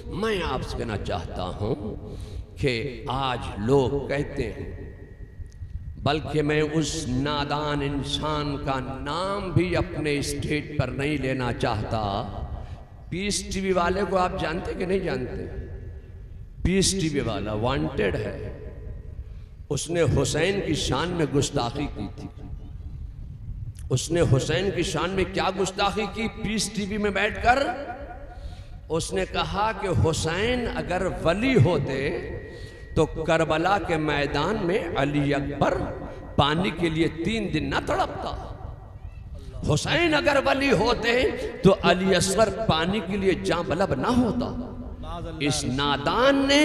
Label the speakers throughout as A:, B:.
A: मैं आपसे कहना चाहता हूं कि आज लोग कहते हैं, बल्कि मैं उस नादान इंसान का नाम भी अपने स्टेज पर नहीं लेना चाहता। पीस टीवी वाले को आप जानते कि नहीं जानते? पीस टीवी वाला वांटेड है, उसने हुसैन की शान में गुस्ताखी की थी। उसने हुसैन की शान में क्या गुस्ताखी की? पीस टीवी में बैठकर उसने कहा कि हुसैन अगर वली होते तो करबला के मैदान में अली अकबर पानी के लिए 3 दिन ना तड़पता। हुसैन अगर वली होते तो अली असगर पानी के लिए जांबलब ना होता। इस नादान ने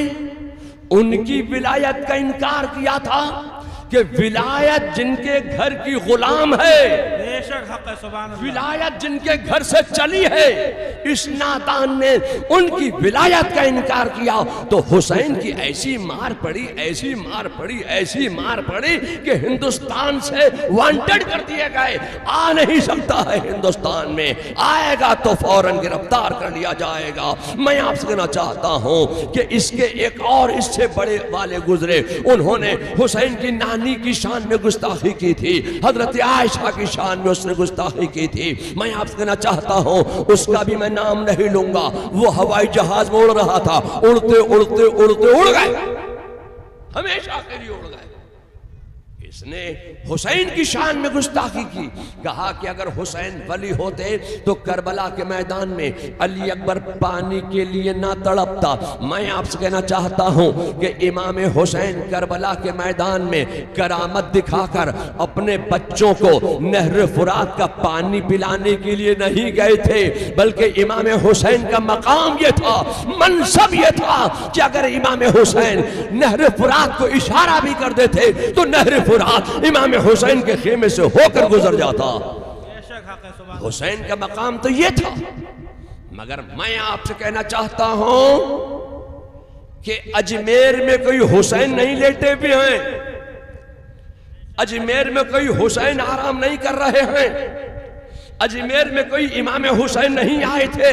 A: उनकी विलायत का इनकार किया था कि विलायत जिनके घर की गुलाम है, विलायत जिनके घर से चली है, इस नादान ने उनकी विलायत का इनकार किया। तो हुसैन की ऐसी मार पड़ी, ऐसी मार पड़ी, ऐसी मार पड़ी कि हिंदुस्तान से वांटेड कर दिए गए। आ नहीं सकता है हिंदुस्तान में, आएगा तो फौरन गिरफ्तार कर लिया जाएगा। मैं आपसे कहना चाहता हूं कि इसके एक और इससे बड़े वाले गुजरे, उन्होंने हुसैन की नानी की शान में गुस्ताखी की थी, हजरत आयशा की शान में उसने गुस्ताखी की थी। मैं आपसे कहना चाहता हूं, उसका भी मैं नाम नहीं लूंगा। वो हवाई जहाज में उड़ रहा था, उड़ते उड़ते उड़ते उड़ गए, हमेशा के लिए उड़ गए। इसने हुसैन की शान में गुस्ताखी की, कहा कि अगर हुसैन वली होते तो करबला के मैदान में अली अकबर पानी के लिए ना तड़पता। मैं आपसे कहना चाहता हूं कि इमाम हुसैन करबला के मैदान में करामत दिखाकर अपने बच्चों को नहर फुरात का पानी पिलाने के लिए नहीं गए थे, बल्कि इमाम हुसैन का मकाम यह था, मनसब यह था कि अगर इमाम हुसैन नहर फुरात को इशारा भी कर देते तो नहर इमाम हुसैन के खेमे से होकर गुजर जाता। हुसैन का मकाम तो ये था। मगर मैं आपसे कहना चाहता हूं कि अजमेर में कोई हुसैन नहीं लेटे भी हैं, अजमेर में कोई हुसैन आराम नहीं कर रहे हैं, अजमेर में कोई इमाम हुसैन नहीं आए थे।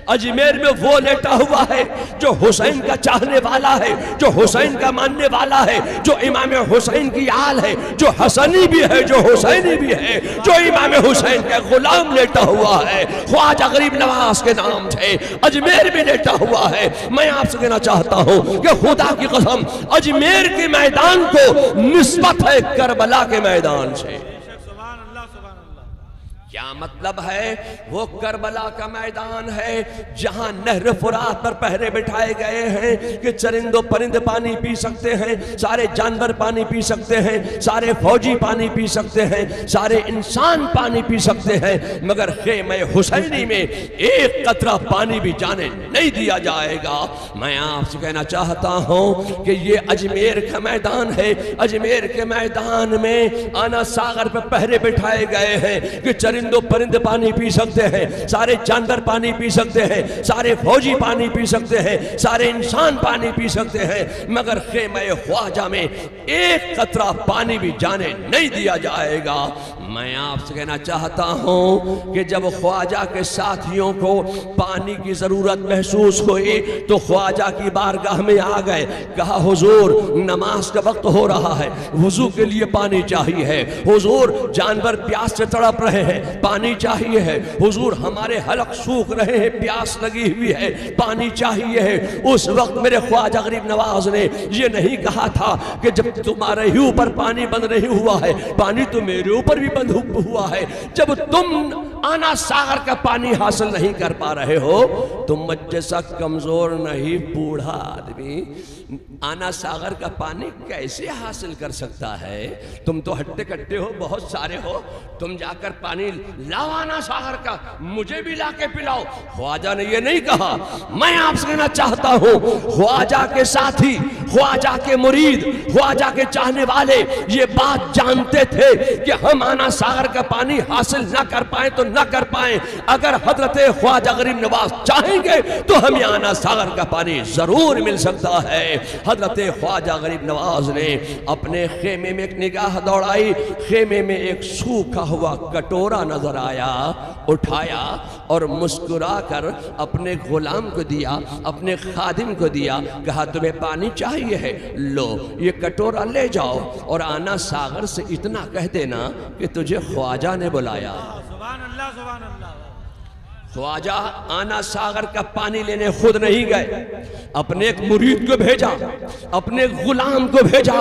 A: अजमेर में वो लेटा हुआ है जो हुसैन का चाहने वाला है, जो हुसैन का मानने वाला है, जो इमाम हुसैन की आल है, जो हसनी भी है, जो हुसैनी भी है, जो इमाम हुसैन का गुलाम लेटा हुआ है। ख्वाजा गरीब नवाज के नाम से अजमेर में लेटा हुआ है। मैं आपसे कहना चाहता हूं कि खुदा की कसम अजमेर के मैदान को निस्बत है करबला के मैदान से। क्या मतलब है? वो करबला का मैदान है जहां नहर फुरात पर पहरे बिठाए गए हैं कि चरिंदो परिंदे पानी पी सकते हैं, सारे जानवर पानी पी सकते हैं, सारे फौजी पानी पी सकते हैं, सारे इंसान पानी पी सकते हैं, मगर खेमे हुसैनी में एक कतरा पानी भी जाने नहीं दिया जाएगा। मैं आपसे कहना चाहता हूं कि ये अजमेर का मैदान है। अजमेर के मैदान में आना सागर पर पहरे बिठाए गए हैं कि चरिंदो परिंदे पानी पी सकते हैं, सारे जानवर पानी पी सकते हैं, सारे फौजी पानी पी सकते हैं, सारे इंसान पानी पी सकते हैं, मगर खेमे ख्वाजा में एक कतरा पानी भी जाने नहीं दिया जाएगा। मैं आपसे कहना चाहता हूं कि जब ख्वाजा के साथियों को पानी की जरूरत महसूस हुई तो ख्वाजा की बारगाह में आ गए, कहा हुजूर नमाज का वक्त हो रहा है, वुजू के लिए पानी चाहिए है, हुजूर जानवर प्यास से तड़प रहे हैं, पानी चाहिए है, हुजूर हमारे हलक सूख रहे हैं, प्यास लगी हुई है, पानी चाहिए है। उस वक्त मेरे ख्वाजा गरीब नवाज ने ये नहीं कहा था कि जब तुम्हारे ही ऊपर पानी बंद नहीं हुआ है, पानी तो मेरे ऊपर भी बंद हुआ है। जब तुम आना सागर का पानी हासिल नहीं कर पा रहे हो, तुम मुझ जैसा कमजोर नहीं बूढ़ा आदमी आना सागर का पानी कैसे हासिल कर सकता है? तुम तो हट्टे कट्टे हो, बहुत सारे हो, तुम जाकर पानी लाओ आना सागर का, मुझे भी लाके पिलाओ। ख्वाजा ने ये नहीं कहा। मैं आपसे कहना चाहता हूं ख्वाजा के साथी ख्वाजा के मुरीद, ख्वाजा के चाहने वाले ये बात जानते थे कि हम आना सागर का पानी हासिल ना कर पाए तो ना कर पाए, अगर हजरत ख्वाजा गरीब नवाज चाहेंगे तो हमें आना सागर का पानी जरूर मिल सकता है। हजरत ख्वाजा गरीब नवाज ने अपने खेमे में एक निगाह दौड़ाई, खेमे में एक सूखा हुआ कटोरा नजर आया, उठाया और मुस्कुरा कर अपने गुलाम को दिया, अपने खादिम को दिया, कहा तुम्हें पानी चाहिए है, लो ये कटोरा ले जाओ और आना सागर से इतना कह देना कि तुझे ख्वाजा ने बुलाया।
B: सुभान अल्लाह, सुभान अल्लाह।
A: ख्वाजा आना सागर का पानी लेने खुद नहीं गए, अपने एक मुरीद को भेजा, अपने गुलाम को भेजा।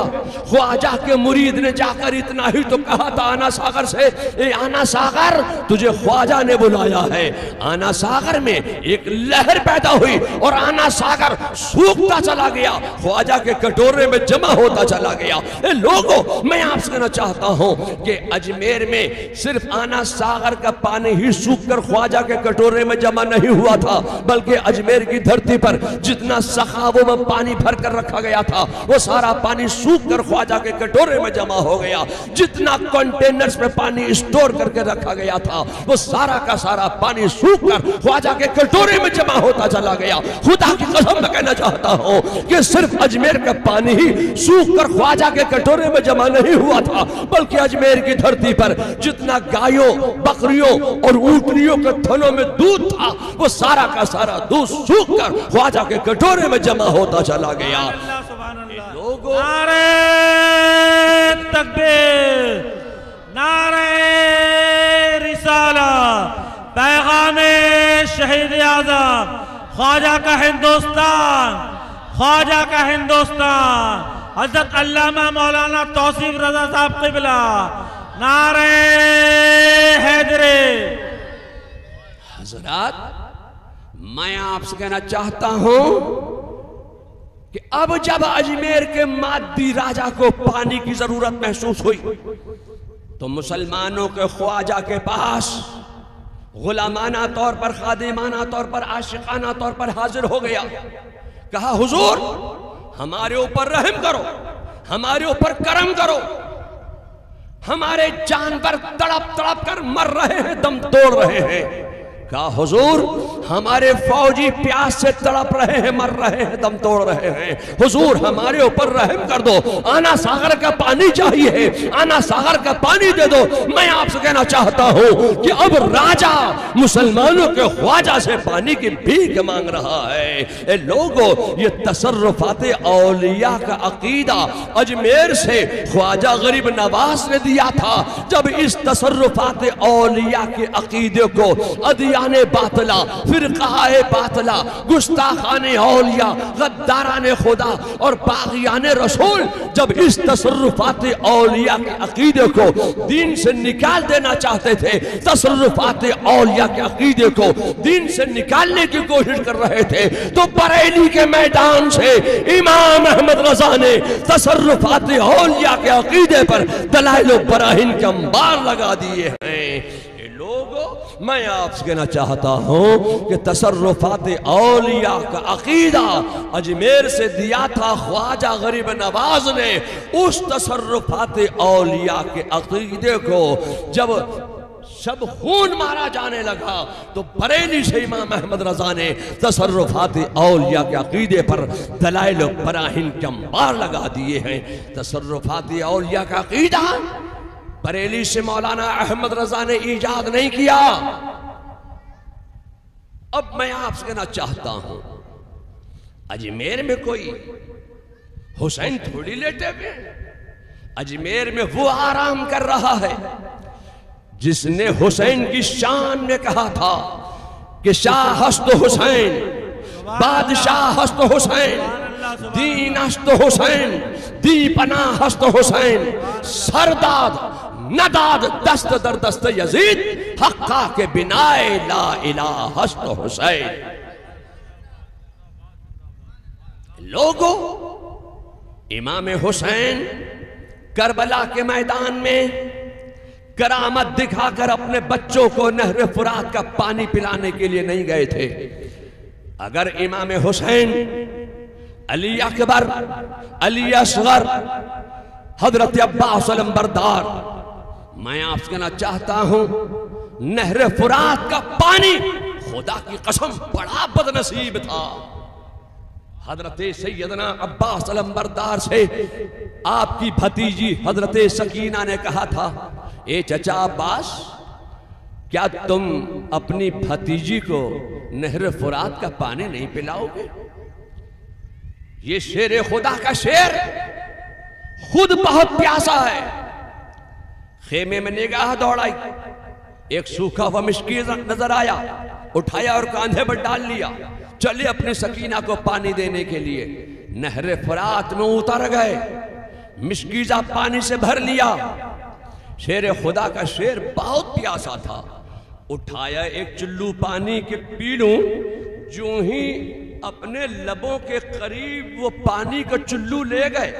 A: ख्वाजा के मुरीद ने जाकर इतना ही तो कहा था आना सागर से, ए आना सागर तुझे ख्वाजा ने बुलाया है। आना सागर में एक लहर पैदा हुई और आना सागर सूखता चला गया, ख्वाजा के कटोरे में जमा होता चला गया। ए लोगों, मैं आपसे कहना चाहता हूं कि अजमेर में सिर्फ आना सागर का पानी ही सूख कर ख्वाजा के कटोरे में जमा नहीं हुआ था, बल्कि अजमेर की धरती पर जितना सखावों में पानी भर कर रखा गया था वो सारा पानी सूख कर ख्वाजा के कटोरे में जमा हो गया। जितना कंटेनर्स में पानी स्टोर करके रखा गया था वो सारा का सारा पानी सूख कर ख्वाजा के कटोरे में जमा होता चला गया। खुदा की कसम मैं कहना चाहता हूं कि सिर्फ अजमेर का पानी ही सूख कर ख्वाजा के कटोरे में जमा नहीं हुआ था, बल्कि अजमेर की धरती पर जितना गायों, बकरियों और ऊँटनियों के थनों में दूध था वो सारा का सारा दूध सूख कर ख्वाजा के कटोरे में जमा होता चला गया। लोगों,
B: नारे तकबीर, नारे रिसाला, पैगामे शहीद आज़म, ख्वाजा का हिंदुस्तान, ख्वाजा का हिंदुस्तान, हज़रत अल्लामा मौलाना तौसीफ रज़ा साहब क़िबला, नारे हैदरे।
A: हज़रात, मैं आपसे कहना चाहता हूं कि अब जब अजमेर के मादी राजा को पानी की जरूरत महसूस हुई तो मुसलमानों के ख्वाजा के पास गुलामाना तौर पर, खादिमाना तौर पर, आशिकाना तौर पर हाजिर हो गया। कहा हुजूर हमारे ऊपर रहम करो, हमारे ऊपर करम करो, हमारे जानवर तड़प तड़प कर मर रहे हैं, दम तोड़ रहे हैं। कहा हुजूर हमारे फौजी प्यास से तड़प रहे हैं, मर रहे हैं, दम तोड़ रहे हैं, हुजूर हमारे ऊपर रहम कर दो, आना सागर का पानी चाहिए, आना सागर का पानी दे दो। मैं आपसे कहना चाहता हूं कि अब राजा मुसलमानों के ख्वाजा से पानी की भीख मांग रहा है। ए लोगों, ये तसर्रुफात औलिया का अकीदा अजमेर से ख्वाजा गरीब नवाज ने दिया था। जब इस तसर्रुफात औलिया के अकीदे को अदियाने बातला, फिरकाए बातला, गुस्ताखाने औलिया, गद्दाराने खुदा और बागियाने रसूल जब इस तसर्रुफात औलिया के अकीदे को दीन से निकाल देना चाहते थे, तसर्रुफात औलिया के अकीदे को दीन से निकालने की कोशिश कर रहे थे, तो बरेली के मैदान से इमाम अहमद रजा ने तसर्रुफात औलिया के अकीदे पर दलाइल बराहिन के अंबार लगा दिए हैं। लोगों, मैं आपसे कहना चाहता हूं कि तसर्रुफात औलिया का अकीदा अजमेर से दिया था ख्वाजा गरीब नवाज ने। उस तसर्रुफात औलिया के अकीदे को जब सब खून मारा जाने लगा तो बरेली से इमाम अहमद रजा ने तसर्रुफात औलिया के अकीदे पर दलाइल बराहिन के अंबार लगा दिए हैं। तसर्रुफात औलिया का अकीदा बरेली से मौलाना अहमद रजा ने ईजाद नहीं किया। अब मैं आपसे कहना चाहता हूं अजमेर में कोई हुसैन थोड़ी लेटे हुए, अजमेर में वो आराम कर रहा है जिसने हुसैन की शान में कहा था कि शाह हस्त हुसैन, बादशाह हस्त हुसैन, दीन हस्त हुसैन, दीपना हस्त हुसैन, सरदाद नदाद दस्त दर दस्त यजीद, हक्का के बिनाए ला इलाहा हस्त हुसैन। लोगों, इमाम हुसैन करबला के मैदान में करामत दिखाकर अपने बच्चों को नहर फुरात का पानी पिलाने के लिए नहीं गए थे। अगर इमाम हुसैन अली अकबर, अली असगर, हजरत अब्बास अलंबरदार। मैं आपसे कहना चाहता हूं, नहर फुरात का पानी खुदा की कसम बड़ा बदनसीब था। हजरत सैयदना अब्बास अलंबरदार से आपकी भतीजी हजरत सकीना ने कहा था, ए चचा अब्बास, क्या तुम अपनी भतीजी को नहर फुरात का पानी नहीं पिलाओगे? ये शेर खुदा का शेर खुद बहुत प्यासा है। खेमे में निगाह दौड़ाई, एक सूखा हुआ मिस्की नजर आया, उठाया और कांधे पर डाल लिया, चले अपनी सकीना को पानी देने के लिए। नहर फुरात में उतर गए, मिस्कीजा पानी से भर लिया। शेर खुदा का शेर बहुत प्यासा था, उठाया एक चुल्लू पानी के पी लूं, जो ही अपने लबों के करीब वो पानी का चुल्लू ले गए,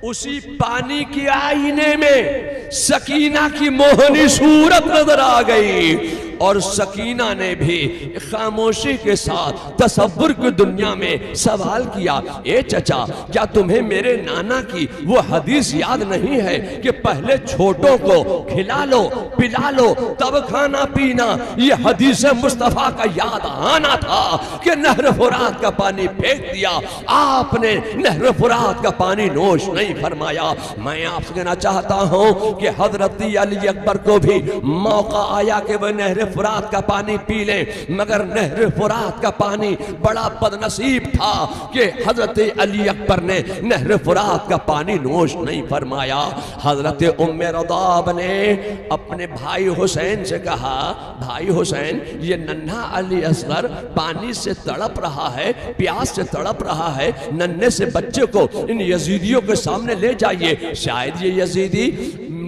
A: उसी पानी के आईने में सकीना की मोहनी सूरत नजर आ गई। और सकीना ने भी खामोशी के साथ तसव्वुर की दुनिया में सवाल किया, ए चचा, क्या तुम्हें मेरे नाना की वो हदीस याद नहीं है कि पहले छोटों को खिला लो पिला लो तब खाना पीना? ये हदीस मुस्तफा का याद आना था कि नहर फुरात का पानी फेंक दिया, आपने नहर फुरात का पानी नोश नहीं फरमाया। मैं आपसे कहना चाहता हूं कि हजरत अली अकबर को भी मौका आया कि वह नहर फुरात का पानी पी ले, मगर नहर फुरात का पानी बड़ा बदनसीब था कि हजरत अली अकबर ने नहर फुरात का पानी नोश नहीं फरमाया। हजरत उम्मे रदाब ने अपने भाई हुसैन से कहा, भाई हुसैन, ये नन्हा अली असगर पानी से तड़प रहा है, प्यास से तड़प रहा है, नन्हे से बच्चे को इन यजीदियों के सामने ले जाइए, शायद ये यजीदी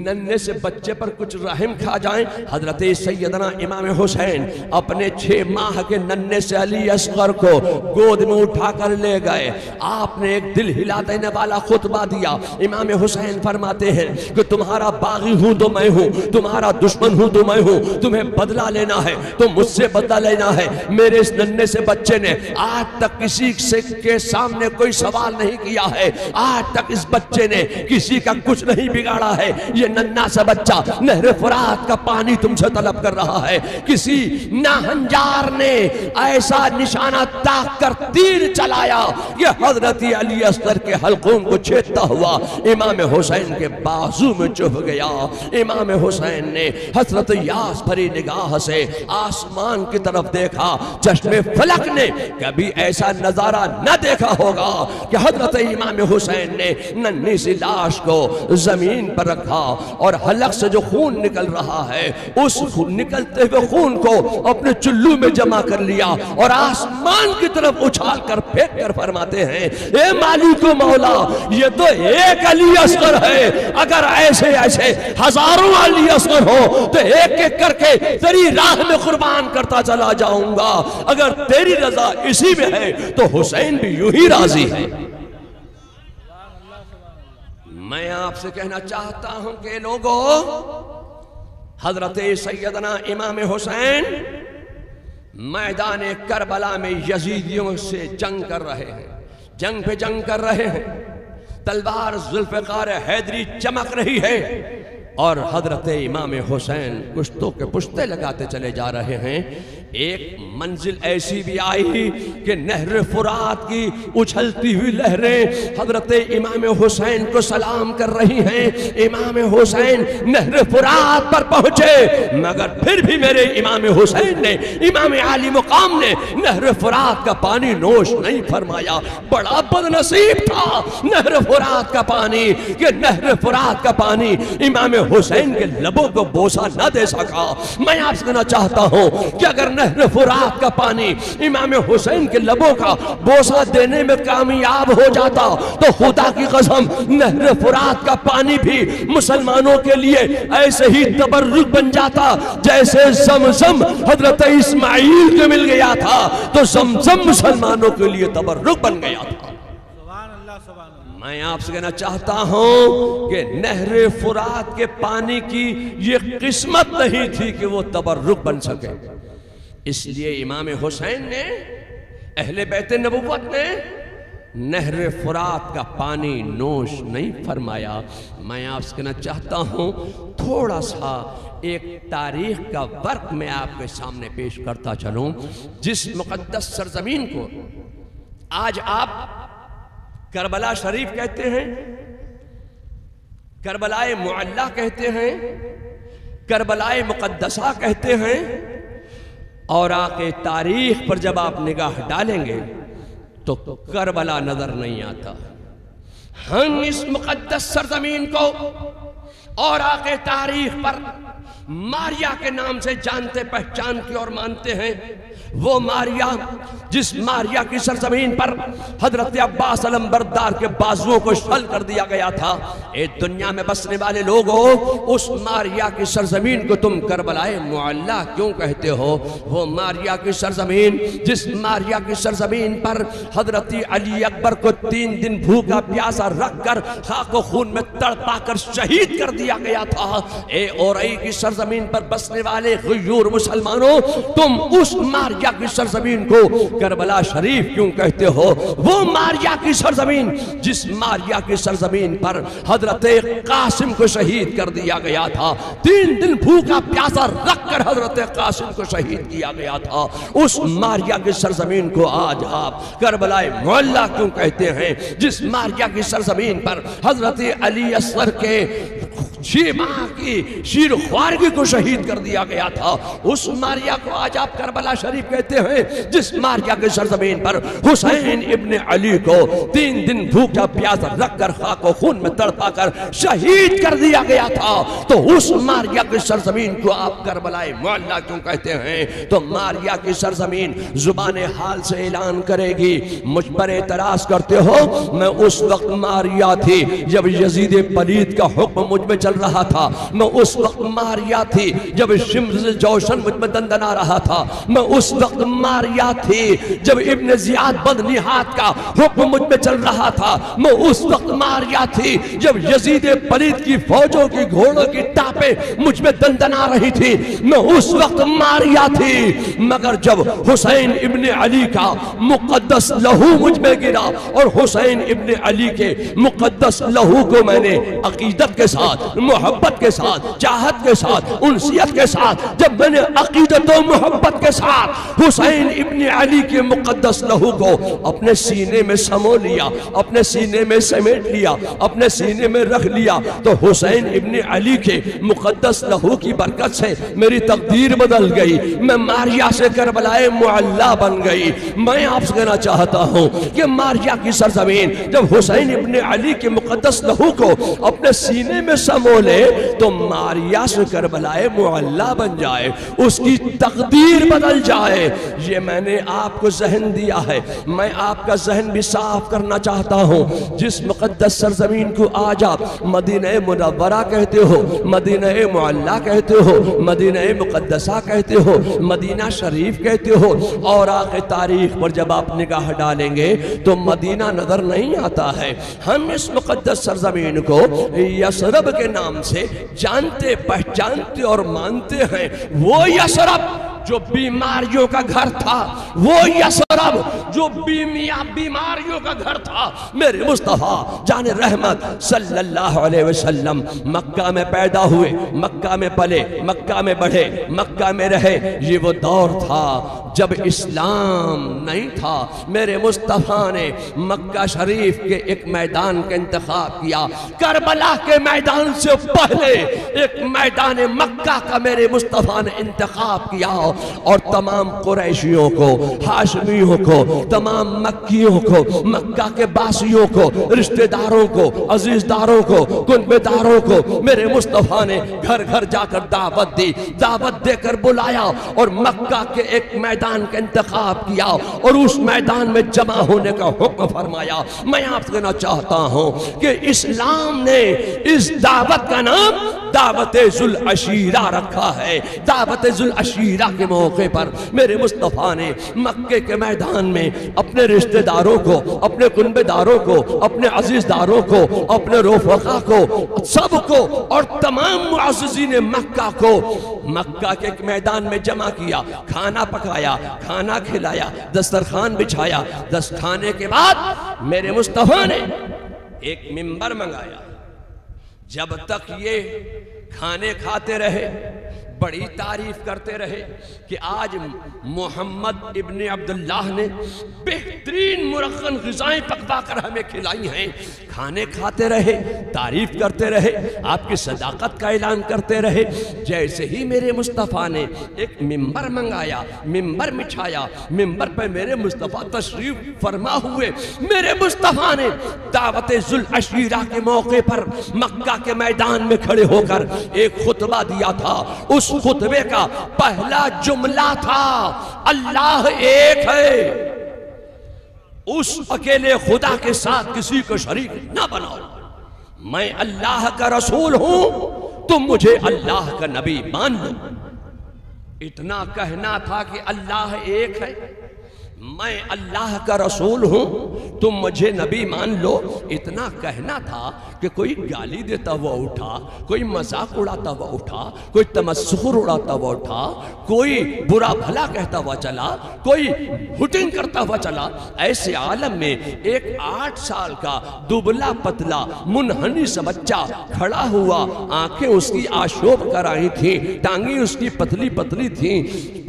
A: नन्हे से बच्चे पर कुछ रहम खा जाएं। हजरत सैयदना इमाम हुसैन अपने 6 माह के नन्हे से अली असगर को गोद में उठाकर ले गए। आपने एक दिल हिला देने वाला खुतबा दिया। इमाम हुसैन फरमाते हैं कि तुम्हारा बागी हूं तो मैं हूं, तुम्हारा दुश्मन हूं तो मैं हूं, तुम्हें बदला लेना है तो मुझसे बदला लेना है। मेरे इस नन्हे से बच्चे ने आज तक किसी से के सामने कोई सवाल नहीं किया है, आज तक इस बच्चे ने किसी का कुछ नहीं बिगाड़ा है। ये नन्हा सा बच्चा नहर फुरात का पानी तुमसे तलब कर रहा है। किसी नाहंजार ने ऐसा निशाना ताक कर तीर चलाया, ये हजरत अली असगर के हल्कों को छेदता हुआ इमाम हुसैन के बाजू में चुभ गया। इमाम हुसैन ने हसरत यास भरी निगाह से आसमान की तरफ देखा। चश्मे फलक ने कभी ऐसा नजारा न देखा होगा कि हजरत इमाम हुसैन ने नन्ही सी लाश को जमीन पर रखा और हलक से जो खून निकल रहा है, उस निकलते हुए खून को अपने चुल्लू में जमा कर लिया और आसमान की तरफ उछाल कर फेंक कर फरमाते हैं, ए मालिक मौला, ये तो एक अली असगर है, अगर ऐसे ऐसे हजारों अली असगर हो तो एक एक करके तेरी राह में कुर्बान करता चला जाऊंगा। अगर तेरी रजा इसी में है तो हुसैन भी यूं ही राजी है। मैं आपसे कहना चाहता हूं कि लोगों, हजरत सैयदना इमाम हुसैन मैदान करबला में यजीदियों से जंग कर रहे हैं, जंग पे जंग कर रहे हैं, तलवार जुल्फ़िकार हैदरी चमक रही है और हजरत इमाम हुसैन पुश्तों के पुश्ते लगाते चले जा रहे हैं। एक मंजिल ऐसी भी आई कि नहर फुरात की उछलती हुई लहरें हजरत इमाम हुसैन को सलाम कर रही हैं। इमाम हुसैन नहर फुरात पर पहुंचे, मगर फिर भी मेरे इमाम हुसैन ने, इमाम आली मुकाम ने नहर फुरात का पानी नोश नहीं फरमाया। बड़ा बदनसीब था नहर फुरात का पानी कि नहर फुरात का पानी इमाम हुसैन के लबों को बोसा न दे सका। मैं आपसे कहना चाहता हूं कि अगर नहर फुरात का पानी इमाम हुसैन के लबों का बोसा देने में कामयाब हो जाता तो खुदा की कसम नहर फुरात का पानी भी मुसलमानों के लिए ऐसे ही तबर्रुक बन जाता जैसे ज़मज़म हजरत इस्माइल को मिल गया था तो ज़मज़म मुसलमानों के लिए तबर्रुक बन गया था। मैं आपसे कहना चाहता हूं कि नहर फुरात के पानी की ये किस्मत नहीं थी कि वो तबर्रुक बन सके। इसलिए इमाम हुसैन ने, अहले बैत नबुव्वत ने नहर फुरात का पानी नोश नहीं फरमाया। मैं आपसे कहना चाहता हूँ, थोड़ा सा एक तारीख का वर्क मैं आपके सामने पेश करता चलूं। जिस मुकद्दस सरजमीन को आज आप करबला शरीफ कहते हैं, करबलाए मुअल्ला कहते हैं, करबलाए मुकद्दसा कहते हैं, और आके तारीख पर जब आप निगाह डालेंगे तो करबला नजर नहीं आता। हम इस मुकद्दस सरजमीन को और आके तारीख पर मारिया के नाम से जानते पहचानते और मानते हैं। वो मारिया जिस मारिया की सरजमीन पर हजरत अब्बास अलमबरदार के बाजुओं को शल कर दिया गया था। एक दुनिया में बसने वाले लोग हो, उस मारिया की सरजमीन को तुम करबलाए मुअल्ला क्यों कहते हो? वो मारिया की सरजमीन, जिस मारिया की सरजमीन पर हजरत अली अकबर को 3 दिन भूखा प्यासा रखकर खाको खून में तड़पाकर शहीद कर दिया गया था। ए औरई की सरजमीन पर बसने वाले गुयूर मुसलमानों, तुम उस मारिया की सरजमीन को करबला शरीफ क्यों कहते हो? वो मारिया की सरजमीन, जिस मारिया की सरजमीन पर हजरत कासिम को शहीद कर दिया गया था, 3 दिन भूखा प्यासा रखकर हजरत कासिम को शहीद किया गया था, उस मारिया की सरजमीन को आज आप करबलाए मुअल्ला क्यों कहते हैं? जिस मारिया की सरजमीन पर हजरत अली असगर के शीमा की शीर ख्वारगी को शहीद कर दिया गया था, उस मारिया को आज आप करबला शरीफ कहते हैं। जिस मारिया के सरजमीन पर हुसैन इब्ने अली को 3 दिन भूखा प्यासा रखकर खाको खून में तड़पाकर शहीद कर दिया गया था, तो उस मारिया की सरजमीन को आप करबलाए मुअल्ला क्यों कहते हैं? तो मारिया की सरजमीन जुबाने हाल से ऐलान करेगी, मुझ पर एतराज करते हो, मैं उस वक्त मारिया थी जब यजीद पलीद का हुक्म मुझ में चल रहा था, मैं उस वक्त मारिया थी जब शिम्स जौशन मुझ में दंदना रहा था, मैं उस वक्त मारिया थी जब इब्ने जियाद बदनिहात का हुक्म मुझ में चल रहा था, मैं उस वक्त मारिया थी जब यजीद पलीद की फौजों की घोड़ों की टापे मुझ में दंदना रही थी, मैं उस वक्त मारिया थी। मगर जब हुसैन इब्ने अली का मुकद्दस लहू मुझ में गिरा और हुसैन इब्ने अली के मुकद्दस लहू को मैंने अकीदत के साथ, मोहब्बत के साथ, चाहत के साथ, उनसियत के साथ, जब मैंने अकीदत और मोहब्बत के साथ हुसैन इब्ने अली के मुकद्दस लहू को अपने सीने में समो लिया, अपने सीने में समेट लिया, अपने सीने में रख लिया, तो हुसैन इब्ने अली के मुकद्दस लहू की बरकत से मेरी तकदीर बदल गई, मैं मारिया से करबलाए मुअल्ला बन गई। मैं आपसे कहना चाहता हूँ कि मारिया की सरजमीन जब हुसैन इब्ने अली के मुकद्दस लहू को अपने सीने में समो ले, तो मारिया से करबलाए मुअल्ला बन जाए, उसकी तकदीर बदल जाए। ये मैंने आपको जहन दिया है, मैं आपका जहन भी साफ करना चाहता हूँ। जिस मुकद्दस सरजमीन को आज आप मदीना मुनव्वरा कहते हो, मदीना मुअल्ला कहते हो, मदीना मुकद्दसा कहते हो, मदीना शरीफ कहते हो, और आखिर तारीख पर जब आप निगाह डालेंगे तो मदीना नजर नहीं आता है। हम इस मुकद्दस सरजमीन को यसरब के नाम से जानते पहचानते और मानते हैं। वो यसरब जो बीमारियों का घर था, वो यसरब जो बीमारियों का घर था, मेरे मुस्तफा जाने रहमत सल्लल्लाहु अलैहि वसल्लम मक्का में पैदा हुए, मक्का में पले, मक्का में बढ़े, मक्का में रहे। ये वो दौर था जब इस्लाम नहीं था। मेरे मुस्तफा ने मक्का शरीफ के एक मैदान का इंतखाब किया, करबला के मैदान से पहले एक मैदान मक्का का मेरे मुस्तफा ने इंतखाब किया, और तमाम कुरैशियों को, हाशमियों को, तमाम मक्कियों को, मक्का के बासियों को, रिश्तेदारों को, अजीजदारों को, कुनबेदारों को मेरे मुस्तफा ने घर घर जाकर दावत दी, दावत देकर बुलाया और मक्का के एक मैदान का इंतखाब किया और उस मैदान में जमा होने का हुक्म फरमाया। मैं आपसे कहना चाहता हूं कि इस्लाम ने इस दावत का नाम दावत जुल अशीरा रखा है। दावत जुल अशीरा के मौके पर मेरे मुस्तफा ने मक्के के मैदान में अपने रिश्तेदारों को, अपने कुनबेदारों को, अपने अजीजदारों को, अपने रोफका को, सबको और तमाम मुअज़्ज़िज़ीन मक्का को मक्का के मैदान में जमा किया, खाना पकाया, लाया, खाना खिलाया, दस्तरखान बिछाया। खाने के बाद मेरे मुस्तफा ने एक मिंबर मंगाया। जब तक ये खाने खाते रहे, बड़ी तारीफ करते रहे कि आज मोहम्मद इब्ने अब्दुल्लाह ने बेहतरीन मुरक्कन ग़िज़ाएं पकवा कर हमें खिलाई हैं। खाने खाते रहे, तारीफ करते रहे, आपकी सदाकत का ऐलान करते रहे। जैसे ही मेरे मुस्तफ़ा ने एक मिंबर मंगाया, मिंबर बिछाया, मिंबर पर मेरे मुस्तफ़ा तशरीफ फरमा हुए। मेरे मुस्तफ़ा ने दावत ज़ुल अशीरा के मौके पर मक्का के मैदान में खड़े होकर एक खुतबा दिया था। उस खुतबे का पहला जुमला था, अल्लाह एक है, उस अकेले खुदा के साथ किसी को शरीक ना बनाओ। मैं अल्लाह का रसूल हूं, तुम मुझे अल्लाह का नबी मान लो। इतना कहना था कि अल्लाह एक है, मैं अल्लाह का रसूल हूं, तुम मुझे नबी मान लो। इतना कहना था कि कोई गाली देता हुआ उठा, कोई मजाक उड़ाता हुआ उठा, कोई तमस्खुर उड़ाता हुआ उठा, कोई बुरा भला कहता हुआ चला, कोई हुटिंग करता हुआ चला। ऐसे आलम में एक 8 साल का दुबला पतला मुनहनी सा बच्चा खड़ा हुआ, आंखें उसकी आशोभ कर आई थी, टांगी उसकी पतली पतली थी,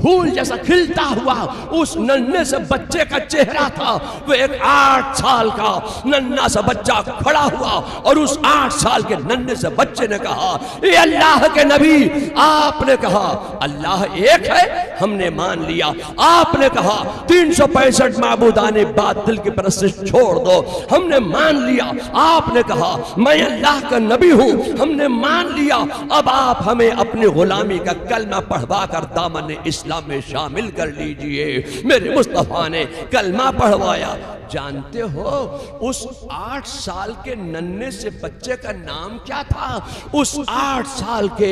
A: फूल जैसा खिलता हुआ उस नन्हे से बच्चे का चेहरा था। वो एक 8 साल का नन्हा सा बच्चा खड़ा हुआ और उस 8 साल के नन्हे से बच्चे ने कहा, ये अल्लाह के नबी, आपने कहा अल्लाह एक है, हमने मान लिया। आपने कहा 365 माबूदाने बातिल की परस्तिश छोड़ दो, हमने मान लिया। आपने कहा मैं अल्लाह का नबी हूं, हमने मान लिया। अब आप हमें अपनी गुलामी का कलमा पढ़वा कर दामन इस्लाम में शामिल कर लीजिए। मेरे मुस्तफा ने कलमा पढ़वाया। जानते हो उस 8 साल के नन्हे से बच्चे का नाम क्या था? उस 8 साल के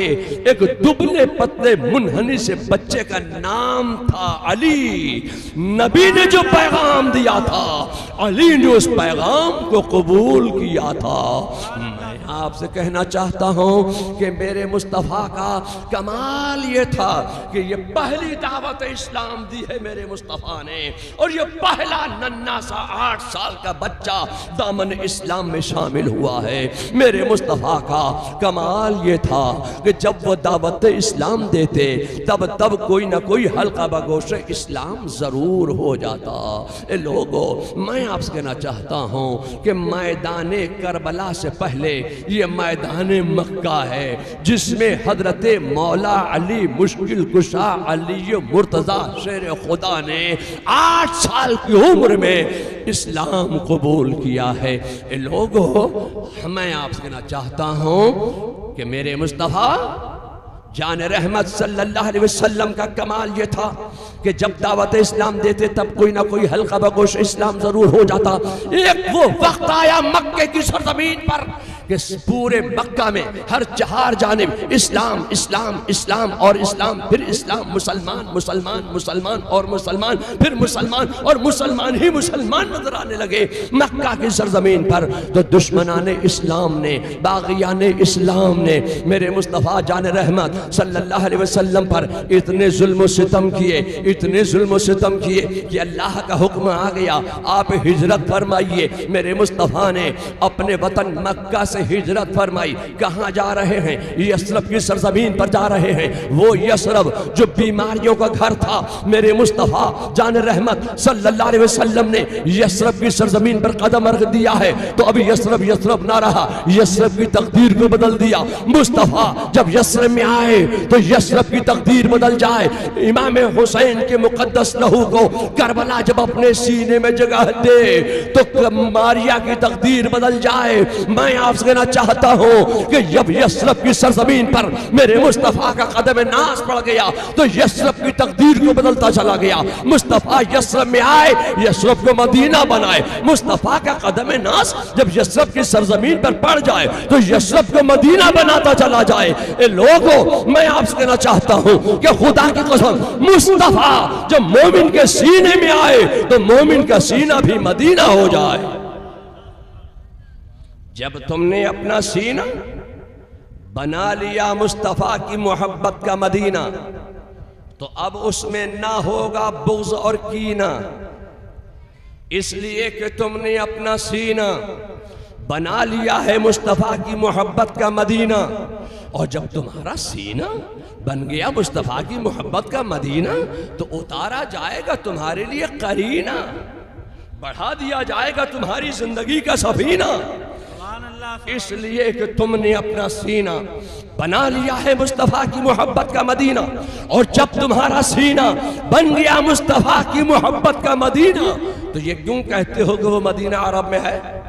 A: एक दुबले पतले मुनहनी से बच्चे का नाम था अली। नबी ने जो पैगाम दिया था, अली ने उस पैगाम को कबूल किया था। मैं आपसे कहना चाहता हूं कि मेरे मुस्तफा का कमाल ये था कि ये पहली दावत इस्लाम दी है मेरे मुस्तफा ने, और ये पहला नन्हा सा 8 साल का बच्चा दामन इस्लाम में शामिल हुआ है। मेरे मुस्तफा का कमाल ये था कि जब वो दावत इस्लाम देते तब तब कोई ना कोई हल्का बगोश इस्लाम जरूर हो जाता। ए लोगों, मैं आपसे कहना चाहता हूं कि मैदाने करबला से पहले ये मैदाने मक्का है, जिसमें हजरत मौला अली मुश्किल कुशा अली मुर्तजा शेर खुदा ने 8 साल की उम्र में इस्लाम कबूल किया है। ए लोगों, मैं आपसे कहना चाहता हूं कि मेरे मुस्तफा जान रहमत सल्लल्लाहु अलैहि वसल्लम का कमाल ये था कि जब दावत इस्लाम देते तब कोई ना कोई हल्का बगोश इस्लाम जरूर हो जाता। एक वो वक्त आया मक्के की सरजमीन पर कि पूरे मक्का में हर 4 जानिब इस्लाम इस्लाम इस्लाम और इस्लाम, फिर इस्लाम, मुसलमान मुसलमान मुसलमान और मुसलमान, फिर मुसलमान और मुसलमान ही मुसलमान नजर आने लगे मक्का की सरजमीन पर। तो दुश्मनाने इस्लाम ने, बागियाने इस्लाम ने मेरे मुस्तफ़ा जान रहमत सल्लल्लाहु अलैहि वसल्लम पर इतने जुल्म सितम किए, इतने जुल्म सितम किए कि अल्लाह का हुक्म आ गया, आप हिजरत फरमाइए। मेरे मुस्तफ़ा ने अपने वतन मक्का से हिजरत फरमाई। कहां जा रहे हैं? यस्रब की सरजमीन पर जा रहे हैं। वो यस्रब जो बीमारियों का घर था, मेरे मुस्तफ़ा जान रहमत सल्लल्लाहु अलैहि वसल्लम ने यस्रब की सरजमीन पर कदम रख दिया है। तो अभी यस्रब यस्रब ना रहा, यस्रब की तकदीर को बदल दिया। मुस्तफ़ा जब यस्रब में आए तो यस्रब की तकदीर बदल जाए। इमाम हुसैन के मुकद्दस लहू को करबला जब अपने सीने में जगह दे तो मारिया की तकदीर बदल जाए। मैं आपसे कहना चाहता हूं कि जब यस्रब की सरजमीन पर मेरे मुस्तफा का कदम नाज पड़ गया तो यस्रब की तकदीर को बदलता चला गया। मुस्तफा यस्रब में आए, यस्रब को मदीना बनाए। मुस्तफा का कदम नाज जब यस्रब की सरजमीन पर पड़ जाए तो यस्रब को मदीना बनाता चला जाए। ए लोगों, मैं आपसे कहना चाहता हूं कि खुदा की कसम, मुस्तफा जब मोमिन के सीने में आए तो मोमिन का सीना भी मदीना हो जाए। जब तुमने अपना सीना बना लिया मुस्तफा की मोहब्बत का मदीना तो अब उसमें ना होगा बुग़्ज़ और कीना, इसलिए कि तुमने अपना सीना बना लिया है मुस्तफ़ा की मोहब्बत का मदीना। और जब तुम्हारा सीना बन गया मुस्तफ़ा की मोहब्बत का मदीना, तो उतारा जाएगा तुम्हारे लिए करीना, बढ़ा दिया जाएगा तुम्हारी जिंदगी का सफीना। इसलिए कि तुमने अपना सीना बना लिया है मुस्तफ़ा की मोहब्बत का मदीना। और जब तुम्हारा सीना बन गया मुस्तफ़ा की मोहब्बत का मदीना, तो ये क्यों कहते हो कि वो मदीना अरब में है?